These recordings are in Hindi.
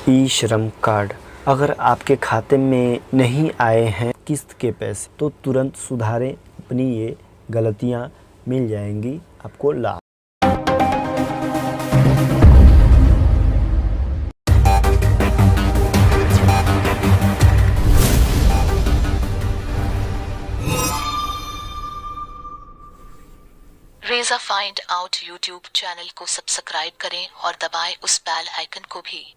ई श्रम कार्ड अगर आपके खाते में नहीं आए हैं किस्त के पैसे तो तुरंत सुधारें अपनी ये गलतियां, मिल जाएंगी आपको लाभ। Reza find out YouTube channel को सब्सक्राइब करें और दबाएं उस बेल आइकन को भी।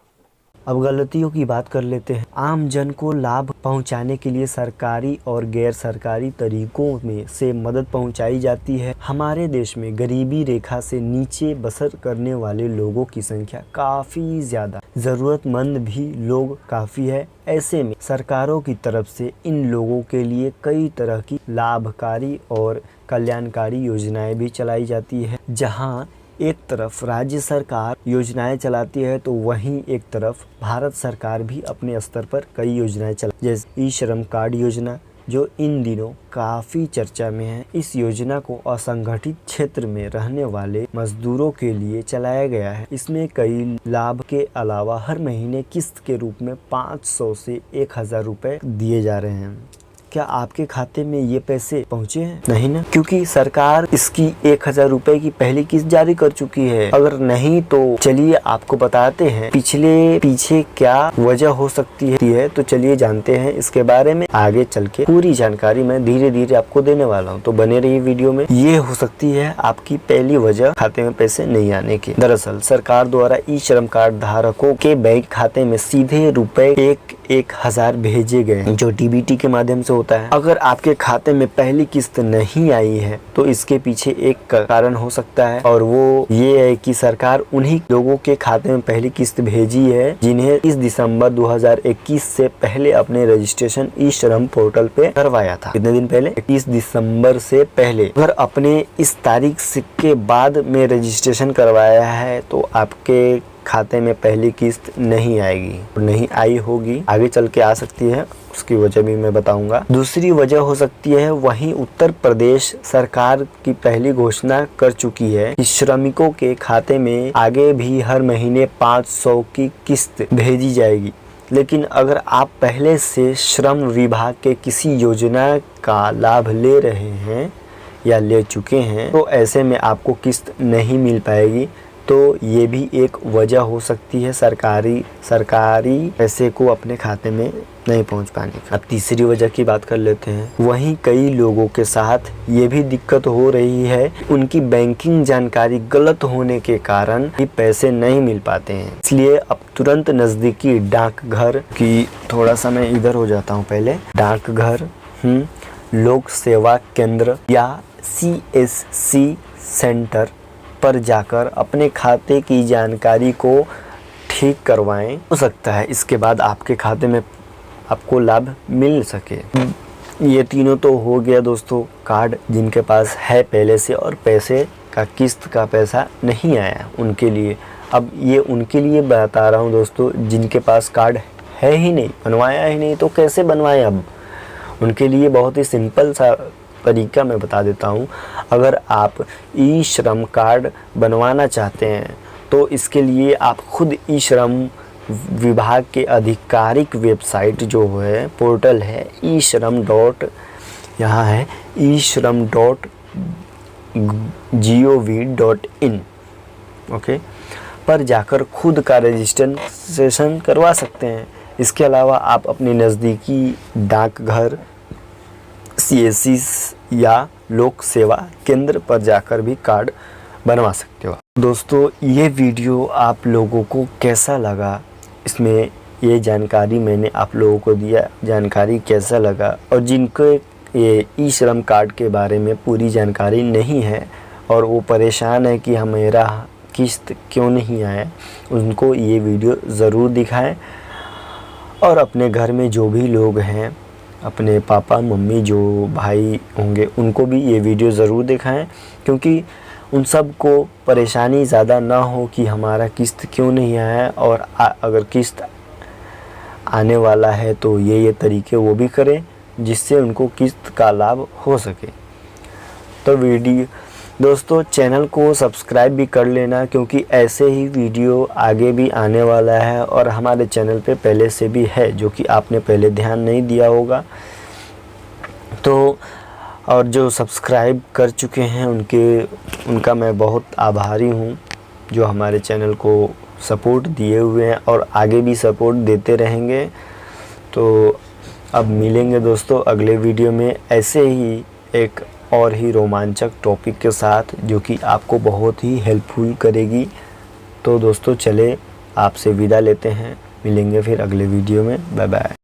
अब गलतियों की बात कर लेते हैं। आम जन को लाभ पहुंचाने के लिए सरकारी और गैर सरकारी तरीकों में से मदद पहुंचाई जाती है। हमारे देश में गरीबी रेखा से नीचे बसर करने वाले लोगों की संख्या काफ़ी ज़्यादा, ज़रूरतमंद भी लोग काफ़ी है। ऐसे में सरकारों की तरफ से इन लोगों के लिए कई तरह की लाभकारी और कल्याणकारी योजनाएं भी चलाई जाती है। जहां एक तरफ राज्य सरकार योजनाएं चलाती है तो वहीं एक तरफ भारत सरकार भी अपने स्तर पर कई योजनाएं जैसे ई श्रम कार्ड योजना, जो इन दिनों काफ़ी चर्चा में है। इस योजना को असंगठित क्षेत्र में रहने वाले मजदूरों के लिए चलाया गया है। इसमें कई लाभ के अलावा हर महीने किस्त के रूप में 500 से 1000 रुपये दिए जा रहे हैं। क्या आपके खाते में ये पैसे पहुँचे हैं? नहीं ना, क्योंकि सरकार इसकी 1000 रुपए की पहली किस्त जारी कर चुकी है। अगर नहीं तो चलिए आपको बताते हैं पीछे क्या वजह हो सकती है। तो चलिए जानते हैं इसके बारे में। आगे चल के पूरी जानकारी मैं धीरे धीरे आपको देने वाला हूँ, तो बने रहिए वीडियो में। ये हो सकती है आपकी पहली वजह खाते में पैसे नहीं आने की। दरअसल सरकार द्वारा ई श्रम कार्ड धारकों के बैंक खाते में सीधे रुपए 1000 भेजे गए, जो डीबीटी के माध्यम से होता है। अगर आपके खाते में पहली किस्त नहीं आई है तो इसके पीछे एक कारण हो सकता है, और वो ये है कि सरकार उन्हीं लोगों के खाते में पहली किस्त भेजी है जिन्हें 30 दिसंबर 2021 से पहले अपने रजिस्ट्रेशन ई श्रम पोर्टल पे करवाया था। कितने दिन पहले? 30 दिसंबर से पहले। अगर अपने इस तारीख के बाद में रजिस्ट्रेशन करवाया है तो आपके खाते में पहली किस्त नहीं आएगी, नहीं आई होगी, आगे चल के आ सकती है। उसकी वजह भी मैं बताऊंगा। दूसरी वजह हो सकती है, वहीं उत्तर प्रदेश सरकार की पहली घोषणा कर चुकी है कि श्रमिकों के खाते में आगे भी हर महीने 500 की किस्त भेजी जाएगी। लेकिन अगर आप पहले से श्रम विभाग के किसी योजना का लाभ ले रहे हैं या ले चुके हैं तो ऐसे में आपको किस्त नहीं मिल पाएगी। तो ये भी एक वजह हो सकती है सरकारी पैसे को अपने खाते में नहीं पहुंच पाने की। अब तीसरी वजह की बात कर लेते हैं। वहीं कई लोगों के साथ ये भी दिक्कत हो रही है, उनकी बैंकिंग जानकारी गलत होने के कारण ये पैसे नहीं मिल पाते हैं। इसलिए अब तुरंत नज़दीकी डाकघर की, थोड़ा सा मैं इधर हो जाता हूँ पहले, डाकघर, लोक सेवा केंद्र या CSC सेंटर पर जाकर अपने खाते की जानकारी को ठीक करवाएं। हो सकता है इसके बाद आपके खाते में आपको लाभ मिल सके। ये तीनों तो हो गया दोस्तों, कार्ड जिनके पास है पहले से और पैसे का किस्त का पैसा नहीं आया उनके लिए। अब ये उनके लिए बता रहा हूँ दोस्तों जिनके पास कार्ड है ही नहीं, बनवाया ही नहीं, तो कैसे बनवाएं। अब उनके लिए बहुत ही सिंपल सा तरीका मैं बता देता हूँ। अगर आप ई श्रम कार्ड बनवाना चाहते हैं तो इसके लिए आप खुद ई श्रम विभाग के आधिकारिक वेबसाइट जो है, पोर्टल है यहाँ है ishram.gov.in, ओके, पर जाकर खुद का रजिस्ट्रेशन करवा सकते हैं। इसके अलावा आप अपने नज़दीकी डाकघर, CSC या लोक सेवा केंद्र पर जाकर भी कार्ड बनवा सकते हो। दोस्तों ये वीडियो आप लोगों को कैसा लगा, इसमें ये जानकारी मैंने आप लोगों को दिया, जानकारी कैसा लगा, और जिनको ये ई श्रम कार्ड के बारे में पूरी जानकारी नहीं है और वो परेशान है कि मेरा किस्त क्यों नहीं आया, उनको ये वीडियो ज़रूर दिखाएं। और अपने घर में जो भी लोग हैं, अपने पापा मम्मी जो भाई होंगे, उनको भी ये वीडियो ज़रूर दिखाएं, क्योंकि उन सब को परेशानी ज़्यादा ना हो कि हमारा किस्त क्यों नहीं आया, और अगर किस्त आने वाला है तो ये तरीके वो भी करें जिससे उनको किस्त का लाभ हो सके। तो दोस्तों चैनल को सब्सक्राइब भी कर लेना, क्योंकि ऐसे ही वीडियो आगे भी आने वाला है और हमारे चैनल पे पहले से भी है, जो कि आपने पहले ध्यान नहीं दिया होगा। तो और जो सब्सक्राइब कर चुके हैं उनका मैं बहुत आभारी हूँ, जो हमारे चैनल को सपोर्ट दिए हुए हैं और आगे भी सपोर्ट देते रहेंगे। तो अब मिलेंगे दोस्तों अगले वीडियो में ऐसे ही एक और ही रोमांचक टॉपिक के साथ, जो कि आपको बहुत ही हेल्पफुल करेगी। तो दोस्तों चले आपसे विदा लेते हैं, मिलेंगे फिर अगले वीडियो में। Bye bye.